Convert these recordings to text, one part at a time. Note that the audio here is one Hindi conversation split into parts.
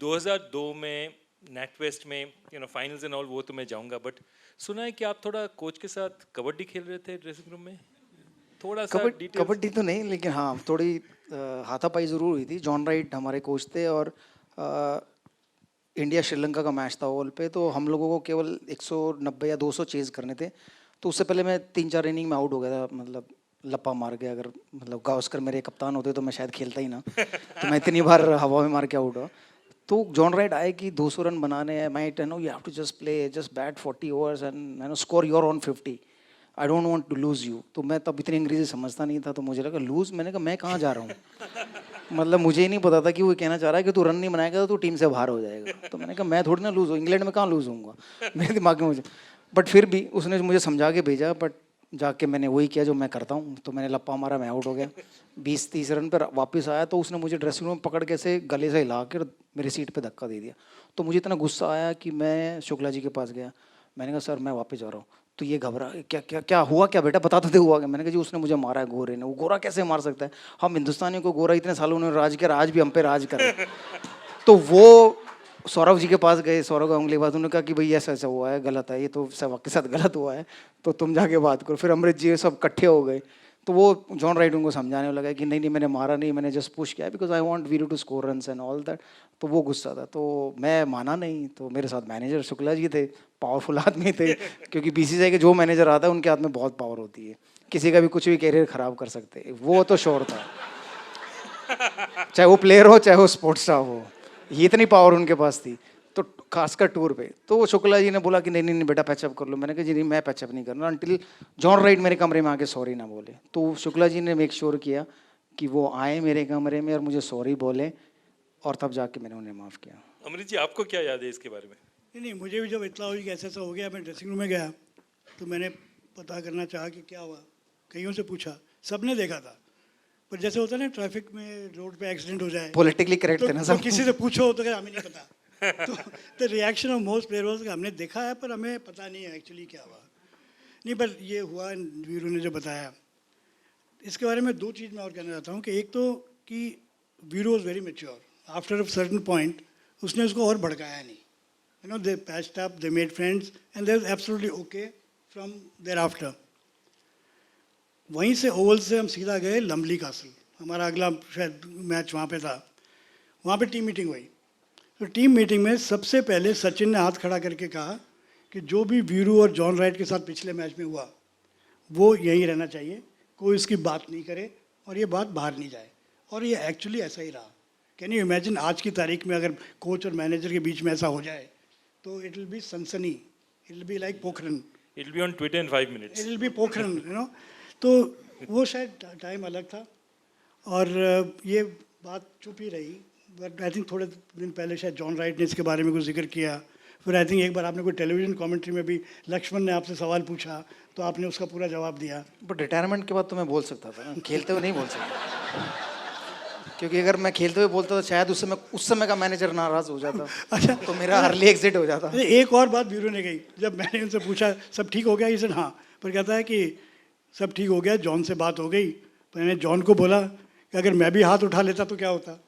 2002 में नेटवेस्ट में फाइनल्स एंड ऑल वो तो मैं जाऊंगा, बट सुना है कि आप थोड़ा कोच के साथ कबड्डी खेल रहे थे ड्रेसिंग रूम में, थोड़ा सा डिटेल्स। कबड्डी तो नहीं, लेकिन हाँ थोड़ी हाथापाई ज़रूर हुई थी। जॉन राइट हमारे कोच थे और इंडिया श्रीलंका का मैच था ओवल पे, तो हम लोगों को केवल 190 या 200 चेज़ करने थे। तो उससे पहले मैं 3-4 इनिंग में आउट हो गया था, मतलब लप्पा मार के। अगर मतलब गावस्कर मेरे कप्तान होते तो मैं शायद खेलता ही ना, तो मैं इतनी बार हवा में मार के आउट हुआ। तो जॉन राइट आए कि 200 रन बनाने हैं, मैं know you have to just play, just bat 40 overs and score your on 50, I don't want to lose you. तो मैं तब इतनी अंग्रेजी समझता नहीं था, तो मुझे लगा लूज़, मैंने कहा मैं कहाँ जा रहा हूँ। मतलब मुझे ही नहीं पता था कि वो कहना चाह रहा है कि तू रन नहीं बनाएगा तो तू टीम से बाहर हो जाएगा। तो मैंने कहा मैं थोड़ी ना लूज़ हूँ, इंग्लैंड में कहाँ लूज़ होऊंगा, मेरे दिमाग में मुझे। बट फिर भी उसने मुझे समझा के भेजा, बट जाके मैंने वही किया जो मैं करता हूँ। तो मैंने लप्पा मारा, मैं आउट हो गया। 20-30 रन पर वापस आया तो उसने मुझे ड्रेसिंग रूम में पकड़ के से गले से हिला कर मेरी सीट पे धक्का दे दिया। तो मुझे इतना गुस्सा आया कि मैं शुक्ला जी के पास गया। मैंने कहा सर मैं वापस जा रहा हूँ। तो ये घबरा, क्या क्या क्या हुआ, क्या बेटा बता तो दे हुआ क्या। मैंने कहा जी उसने मुझे मारा है गोरे ने। वो गोरा कैसे मार सकता है, हम हिंदुस्तानियों को गोरा इतने सालों ने राज किया, आज भी हम पे राज करे। तो वो सौरभ जी के पास गए, सौरभ गांगुली के पास। उन्होंने कहा कि भाई ऐसा ऐसा हुआ है, गलत है, ये तो सहवाग के साथ गलत हुआ है, तो तुम जाके बात करो। फिर अमृत जी सब इकट्ठे हो गए। तो वो जॉन राइट उनको समझाने लगा कि नहीं नहीं मैंने मारा नहीं, मैंने जस्ट पुश किया because I want Viru to score runs and all that. तो वो गुस्सा था, तो मैं माना नहीं। तो मेरे साथ मैनेजर शुक्ला जी थे, पावरफुल आदमी थे, क्योंकि बीसीसीआई के जो मैनेजर आता है उनके हाथ में बहुत पावर होती है, किसी का भी कुछ भी कैरियर खराब कर सकते हैं। वो तो श्योर था, चाहे वो प्लेयर हो चाहे वो स्पोर्ट्स स्टार हो, ये इतनी पावर उनके पास थी। तो खासकर टूर पे तो वो शुक्ला जी ने बोला कि नहीं नहीं नहीं बेटा पैचअप कर लो। मैंने कहा जी नहीं मैं पैचअप नहीं करना अंटिल जॉन राइट मेरे कमरे में आके सॉरी ना बोले। तो शुक्ला जी ने मेक श्योर किया कि वो आए मेरे कमरे में और मुझे सॉरी बोले, और तब जाके मैंने उन्हें माफ़ किया। अमृत जी आपको क्या याद है इसके बारे में? नहीं, मुझे भी जब इतना हुई कि ऐसा ऐसा हो गया, मैं ड्रेसिंग रूम में गया तो मैंने पता करना चाहा कि क्या हुआ। कईयों से पूछा, सबने देखा था, पर जैसे होता है ना ट्रैफिक में रोड पे एक्सीडेंट हो जाए, पॉलिटिकली करेक्ट थे ना तो सब। किसी से पूछो तो क्या हमें नहीं पता। तो reaction of most player was हमने देखा है पर हमें पता नहीं है एक्चुअली क्या हुआ। नहीं, पर ये हुआ, वीरू ने जो बताया इसके बारे में दो चीज़ मैं और कहना चाहता हूँ कि एक तो कि Veeru was very mature. After a certain point उसने उसको और भड़काया नहीं। You know, they patched up, they made friends, and they were absolutely okay from thereafter. वहीं से ओवल से हम सीधा गए लम्बली कासल। हमारा अगला शायद मैच वहाँ पे था। वहाँ पे टीम मीटिंग हुई। तो टीम मीटिंग में सबसे पहले सचिन ने हाथ खड़ा करके कहा कि जो भी वीरू और जॉन राइट के साथ पिछले मैच में हुआ वो यहीं रहना चाहिए, कोई इसकी बात नहीं करे और ये बात बाहर नहीं जाए। और ये एक्चुअली ऐसा ही रहा। कैन यू इमेजिन आज की तारीख में अगर कोच और मैनेजर के बीच में ऐसा हो जाए तो इट विल बी सनसनी, it will be like Pokhran, it will be on Twitter in 5 minutes, it will be Pokhran, you know. तो वो शायद टाइम अलग था और ये बात चुप ही रही। बट आई थिंक थोड़े दिन पहले शायद जॉन राइट ने इसके बारे में कुछ जिक्र किया। फिर आई थिंक एक बार आपने कोई टेलीविजन कमेंट्री में भी लक्ष्मण ने आपसे सवाल पूछा तो आपने उसका पूरा जवाब दिया। बट रिटायरमेंट के बाद तो मैं बोल सकता था ना, खेलते हुए नहीं बोल सकता। क्योंकि अगर मैं खेलते हुए बोलता तो शायद उस समय का मैनेजर नाराज हो जाता। अच्छा, तो मेरा अर्ली एग्जिट हो जाता। एक और बात वीरू ने कही, जब मैंने उनसे पूछा सब ठीक हो गया, इसे हाँ, पर कहता है कि सब ठीक हो गया, जॉन से बात हो गई। मैंने जॉन को बोला कि अगर मैं भी हाथ उठा लेता तो क्या होता।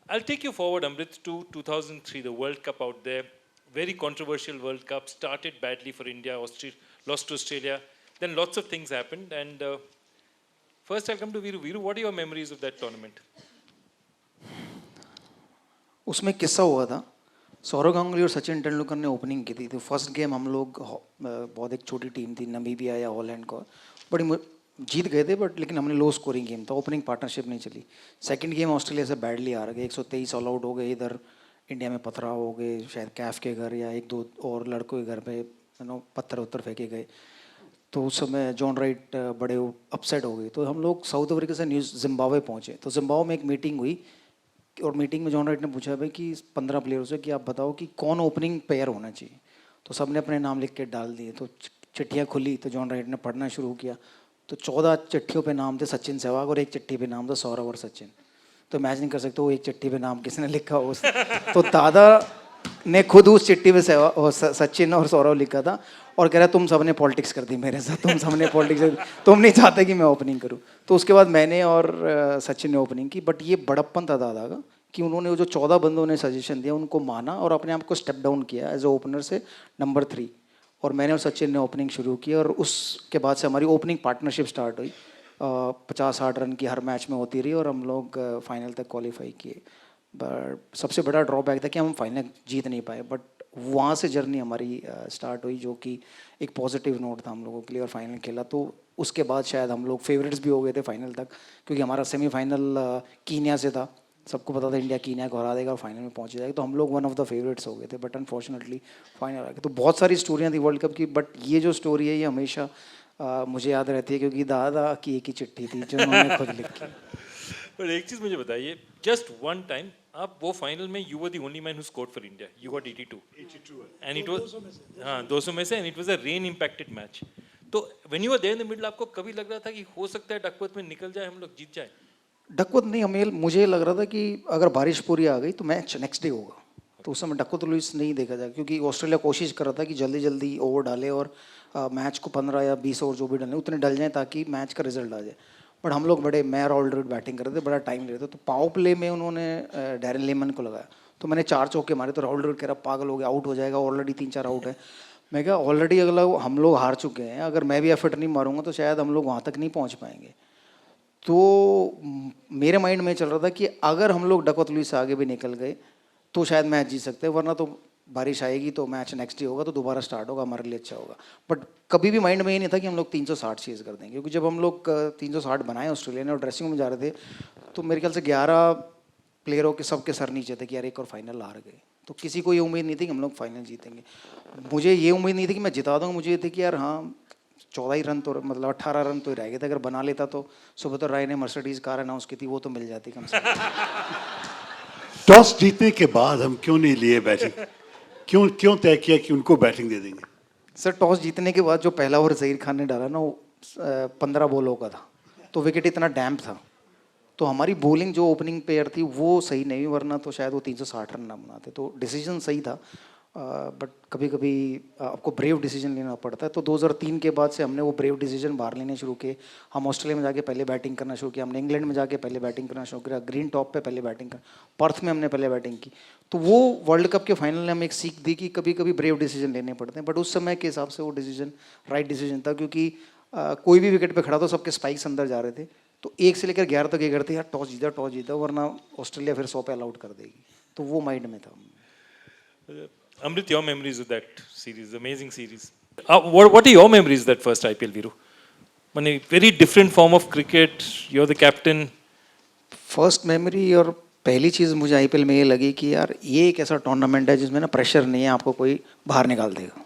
I'll take you forward, Amrit, to 2003, the World Cup out there. Very controversial World Cup. Started badly for India, lost to Australia. Then lots of things happened. And first, I'll come to Viru. Viru, what are your memories of that tournament? उसमें किस्सा हुआ था, सौरव गांगुली और सचिन तेंदुलकर ने ओपनिंग की थी। तो फर्स्ट गेम हम लोग बहुत एक छोटी टीम थी, नमीबिया या हॉलैंड को, बड़ी जीत गए थे, बट लेकिन हमने लो स्कोरिंग गेम था, ओपनिंग पार्टनरशिप नहीं चली। सेकंड गेम ऑस्ट्रेलिया से बैडली हार गए, 123 ऑल आउट हो गए। इधर इंडिया में पथराव हो गए, शायद कैफ के घर या एक दो और लड़कों के घर पे पत्थर उत्तर फेंके गए। तो उस समय जॉन राइट बड़े अपसेट हो गए। तो हम लोग साउथ अफ्रीका से जिम्बाब्वे पहुँचे। तो जिम्बाब्वे में एक मीटिंग हुई और मीटिंग में जॉन राइट ने पूछा भाई कि 15 प्लेयरों से कि आप बताओ कि कौन ओपनिंग पेयर होना चाहिए। तो सब ने अपने नाम लिख के डाल दिए। तो चिट्ठियाँ खुली तो जॉन राइट ने पढ़ना शुरू किया। तो 14 चिट्ठियों पे नाम थे सचिन सहवाग और एक चिट्ठी पे नाम था सौरव और सचिन। तो इमेजिन नहीं कर सकते वो एक चिट्ठी पे नाम किसने लिखा हो तो दादा ने खुद उस चिट्ठी पे सचिन और सौरव लिखा था और कह रहा तुम सबने पॉलिटिक्स कर दी मेरे साथ, तुम सबने पॉलिटिक्स, तुम नहीं चाहते कि मैं ओपनिंग करूं। तो उसके बाद मैंने और सचिन ने ओपनिंग की। बट ये बड़प्पन था दादा का कि उन्होंने वो जो 14 बंदों ने सजेशन दिया उनको माना और अपने आप को स्टेप डाउन किया एज ए ओपनर से नंबर 3, और मैंने और सचिन ने ओपनिंग शुरू की और उसके बाद से हमारी ओपनिंग पार्टनरशिप स्टार्ट हुई। 50-60 रन की हर मैच में होती रही और हम लोग फाइनल तक क्वालिफाई किए। बट सबसे बड़ा ड्रॉबैक था कि हम फाइनल जीत नहीं पाए, बट वहाँ से जर्नी हमारी स्टार्ट हुई जो कि एक पॉजिटिव नोट था हम लोगों के लिए, और फाइनल खेला तो उसके बाद शायद हम लोग फेवरेट्स भी हो गए थे फाइनल तक, क्योंकि हमारा सेमीफाइनल कीनिया से था, सबको पता था इंडिया कीनिया को हरा देगा और फाइनल में पहुंच जाएगा, तो हम लोग वन ऑफ द फेवरेट्स हो गए थे। बट अनफॉर्चुनेटली फाइनल आ गए। तो बहुत सारी स्टोरियाँ थी वर्ल्ड कप की, बट ये जो स्टोरी है ये हमेशा मुझे याद रहती है क्योंकि दादा की एक ही चिट्ठी थी जो उन्होंने खुद लिखी। पर एक चीज मुझे बताइए, जस्ट वन टाइम आप वो फाइनल में you were the only man who scored for India, you got 82 and it was, हाँ 200 में से, and it was a rain impacted match. तो when you were there in the middle आपको कभी लग रहा था कि हो सकता है डकवर्थ में निकल जाए, हम लोग जीत जाए? डकवर्थ नहीं, हमें मुझे लग रहा था कि अगर बारिश पूरी आ गई तो मैच नेक्स्ट डे होगा, तो उस समय डकवर्थ लुईस नहीं देखा जाए क्योंकि ऑस्ट्रेलिया कोशिश कर रहा था कि जल्दी जल्दी ओवर डाले और मैच को 15 या 20 ओवर जो भी डालें उतने डल जाएं ताकि मैच का रिजल्ट आ जाए। बट हम लोग बड़े मैं और ऑलराउंडर बैटिंग कर रहे थे, बड़ा टाइम ले रहे थे, तो पावर प्ले में उन्होंने डैरेन लेमन को लगाया, तो मैंने 4 चौके मारे, तो राहुल कह रहा पागल हो गया, आउट हो जाएगा, ऑलरेडी 3-4 आउट है। मैं कहा ऑलरेडी अगला हम लोग हार चुके हैं, अगर मैं भी एफर्ट नहीं मारूंगा तो शायद हम लोग वहाँ तक नहीं पहुँच पाएंगे। तो मेरे माइंड में चल रहा था कि अगर हम लोग डकवर्थ लुईस से आगे भी निकल गए तो शायद मैच जीत सकते हैं, वरना तो बारिश आएगी तो मैच नेक्स्ट डे होगा तो दोबारा स्टार्ट होगा, हमारे लिए अच्छा होगा। बट कभी भी माइंड में ये नहीं था कि हम लोग 360 चेज कर देंगे, क्योंकि जब हम लोग 360 बनाए ऑस्ट्रेलिया ने और ड्रेसिंग रूम में जा रहे थे तो मेरे ख्याल से 11 प्लेयरों के सबके सर नीचे थे कि यार एक और फाइनल हार गए, तो किसी को ये उम्मीद नहीं थी कि हम लोग फाइनल जीतेंगे। मुझे ये उम्मीद नहीं थी कि मैं जिता दूँगा, मुझे ये थी कि यार हाँ 14 ही रन तो मतलब 18 रन तो ही रह गए थे, अगर बना लेता तो सुब्रत राय ने मर्सिडीज कार अनाउंस की थी वो तो मिल जाती कम से कम। टॉस जीतने के बाद हम क्यों नहीं लिए बैटिंग, क्यों तय किया कि उनको बैटिंग दे देंगे? सर टॉस जीतने के बाद जो पहला ओवर जहीर खान ने डाला ना वो 15 बॉलों का था, तो विकेट इतना डैम्प था, तो हमारी बॉलिंग जो ओपनिंग पेयर थी वो सही नहीं हुई, वरना तो शायद वो 360 रन ना बनाते, तो डिसीजन सही था। बट कभी कभी आपको ब्रेव डिसीजन लेना पड़ता है, तो 2003 के बाद से हमने वो ब्रेव डिसीजन बाहर लेने शुरू किए। हम ऑस्ट्रेलिया में जाके पहले बैटिंग करना शुरू किया, हमने इंग्लैंड में जाके पहले बैटिंग करना शुरू किया, ग्रीन टॉप पे पहले बैटिंग कर, पर्थ में हमने पहले बैटिंग की। तो वो वर्ल्ड कप के फाइनल ने हमें एक सीख दी कि कभी कभी ब्रेव डिसीजन लेने पड़ते हैं, बट उस समय के हिसाब से वो डिसीजन राइट डिसीजन था, क्योंकि कोई भी विकेट पे खड़ा तो सबके स्पाइक्स अंदर जा रहे थे, तो 1 से लेकर 11 तक ये करते यार टॉस जीता वरना ऑस्ट्रेलिया फिर 100 पे अलाउट कर देगी, तो वो माइंड में था। Amrit, your memories of that series, amazing series. What are your memories of that first IPL, Viru? I mean, very different form of cricket. You're the captain. First memory और पहली चीज़ मुझे आईपीएल में ये लगी कि यार ये एक ऐसा टूर्नामेंट है जिसमें ना प्रेशर नहीं है, आपको कोई बाहर निकाल देगा।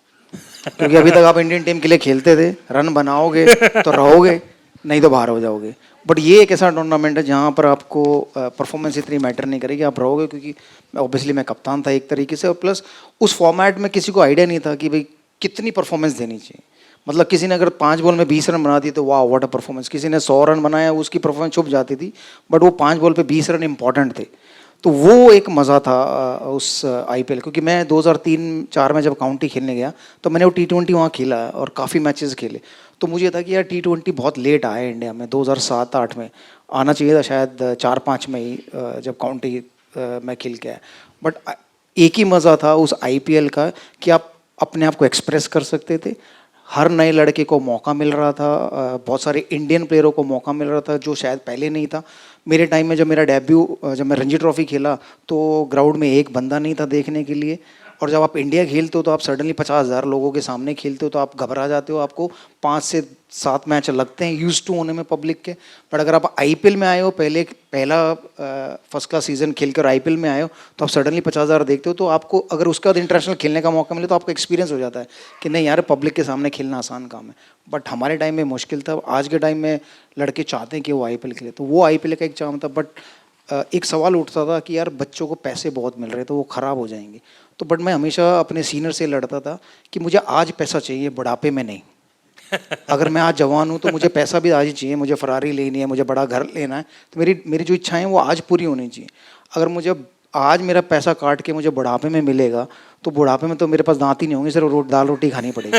क्योंकि अभी तक आप इंडियन टीम के लिए खेलते थे, रन बनाओगे तो रहोगे, नहीं तो बाहर हो जाओगे। बट ये एक ऐसा टूर्नामेंट है जहाँ पर आपको परफॉर्मेंस इतनी मैटर नहीं करेगी, आप रहोगे, क्योंकि ऑब्वियसली मैं कप्तान था एक तरीके से, और प्लस उस फॉर्मेट में किसी को आइडिया नहीं था कि भाई कितनी परफॉर्मेंस देनी चाहिए। मतलब किसी ने अगर 5 बॉल में 20 रन बना दी तो वाह व्हाट अ परफॉर्मेंस, किसी ने 100 रन बनाया उसकी परफॉर्मेंस छुप जाती थी, बट वो 5 बॉल पे 20 रन इंपॉर्टेंट थे। तो वो एक मज़ा था उस आईपीएल, क्योंकि मैं 2003-04 में जब काउंटी खेलने गया तो मैंने वो T20 वहाँ खेला और काफ़ी मैचेस खेले, तो मुझे था कि यार T20 बहुत लेट आया इंडिया में, 2007-08 में आना चाहिए था, शायद 4-5 में ही जब काउंटी मैं खेल के आया। बट एक ही मज़ा था उस आईपीएल का कि आप अपने आप को एक्सप्रेस कर सकते थे, हर नए लड़के को मौका मिल रहा था, बहुत सारे इंडियन प्लेयरों को मौका मिल रहा था जो शायद पहले नहीं था। मेरे टाइम में जब मेरा डेब्यू, जब मैं रणजी ट्रॉफी खेला तो ग्राउंड में एक बंदा नहीं था देखने के लिए, और जब आप इंडिया खेलते हो तो आप सडनली 50,000 लोगों के सामने खेलते हो तो आप घबरा जाते हो, आपको 5 से 7 मैच लगते हैं यूज टू होने में पब्लिक के। बट अगर आप आईपीएल में आए हो, पहला फर्स्ट क्लास सीजन खेलकर आईपीएल में आए हो, तो आप सडनली 50,000 देखते हो, तो आपको अगर उसके बाद इंटरनेशनल खेलने का मौका मिले तो आपको एक्सपीरियंस हो जाता है कि नहीं यार पब्लिक के सामने खेलना आसान काम है। बट हमारे टाइम में मुश्किल था, आज के टाइम में लड़के चाहते हैं कि वो आईपीएल खेले, तो वो आईपीएल का एक चाम था। बट एक सवाल उठता था कि यार बच्चों को पैसे बहुत मिल रहे तो वो ख़राब हो जाएंगे, तो बट मैं हमेशा अपने सीनियर से लड़ता था कि मुझे आज पैसा चाहिए, बुढ़ापे में नहीं। अगर मैं आज जवान हूँ तो मुझे पैसा भी आज ही चाहिए, मुझे फरारी लेनी है, मुझे बड़ा घर लेना है, तो मेरी मेरी जो इच्छाएं हैं वो आज पूरी होनी चाहिए। अगर मुझे आज मेरा पैसा काट के मुझे बुढ़ापे में मिलेगा, तो बुढ़ापे में तो मेरे पास दांत ही नहीं होंगे, सिर्फ दाल रोटी खानी पड़ेगी।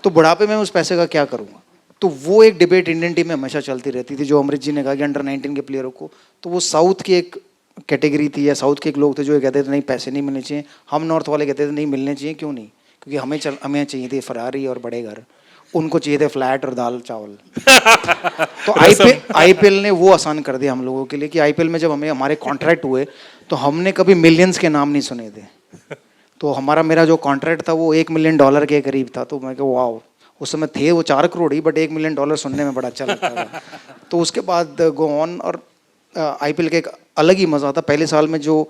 तो बुढ़ापे में उस पैसे का क्या करूँगा? तो वो एक डिबेट इंडियन टीम में हमेशा चलती रहती थी, जो अमृत जी ने कहा कि अंडर 19 के प्लेयरों को, तो वो साउथ की एक कैटेगरी थी या साउथ के एक लोग थे जो ये कहते थे नहीं पैसे नहीं मिलने चाहिए, हम नॉर्थ वाले कहते थे नहीं मिलने चाहिए। क्यों नहीं? क्योंकि हमें चाहिए थे फरारी और बड़े घर, उनको चाहिए थे फ्लैट और दाल चावल। तो आईपीएल ने वो आसान कर दिया हम लोगों के लिए कि आईपीएल में जब हमें हमारे कॉन्ट्रैक्ट हुए तो हमने कभी मिलियंस के नाम नहीं सुने थे। तो मेरा जो कॉन्ट्रैक्ट था वो $1 मिलियन के करीब था। तो मैं कहा वाह, उस समय थे वो 4 करोड़ ही, बट $1 मिलियन सुनने में बड़ा अच्छा लगता था। तो उसके बाद गो ऑन, और आईपीएल का एक अलग ही मज़ा था। पहले साल में जो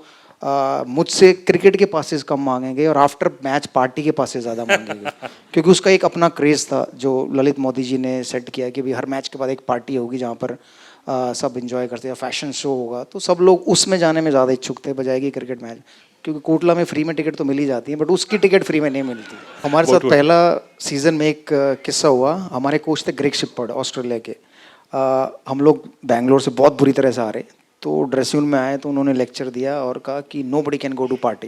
मुझसे क्रिकेट के पासेस कम मांगे गए और आफ्टर मैच पार्टी के पासेस ज़्यादा मांगे गए, क्योंकि उसका एक अपना क्रेज़ था जो ललित मोदी जी ने सेट किया कि भाई हर मैच के बाद एक पार्टी होगी जहाँ पर सब इंजॉय करते हैं, फैशन शो होगा। तो सब लोग उसमें जाने में ज़्यादा इच्छुक थे बजाय कि क्रिकेट मैच, क्योंकि कोटला में फ्री में टिकट तो मिल ही जाती है, बट उसकी टिकट फ्री में नहीं मिलती। हमारे साथ पहला सीज़न में एक किस्सा हुआ। हमारे कोच थे ग्रेग शिपर्ड, ऑस्ट्रेलिया के। हम लोग बैंगलोर से बहुत बुरी तरह से आ रहे, तो ड्रेसिंग रूम में आए तो उन्होंने लेक्चर दिया और कहा कि nobody can go to party,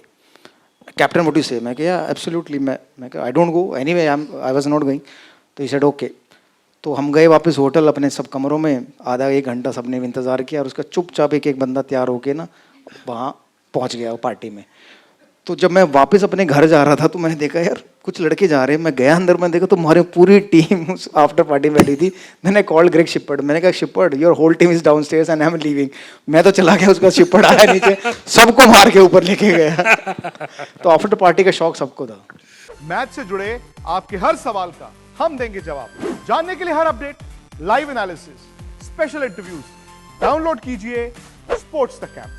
captain what you say. मैं कहा एब्सोल्युटली, मैं कहा I don't go anyway, I was not going. तो ही सेड ओके। तो हम गए वापस होटल अपने सब कमरों में, आधा 1 घंटा सबने इंतज़ार किया और उसका चुपचाप एक बंदा तैयार होके ना वहाँ पहुँच गया वो पार्टी में। तो जब मैं वापस अपने घर जा रहा था तो मैंने देखा यार कुछ लड़के जा रहे हैं। मैं गया अंदर, मैं देखा तो हमारी पूरी टीम उस आफ्टर पार्टी में बैठी थी। मैंने कॉल्ड ग्रेग शिपर्ड, मैंने कहा Shipperd your whole team is down stairs and I am leaving. मैं तो चला गया, उसका शिपर्ड आया नीचे, सबको मार के ऊपर लेके गया। तो आफ्टर पार्टी का शौक सबको था। मैच से जुड़े आपके हर सवाल का हम देंगे जवाब। जानने के लिए हर update, live analysis, special interviews, download कीजिए स्पोर्ट्स तक ऐप।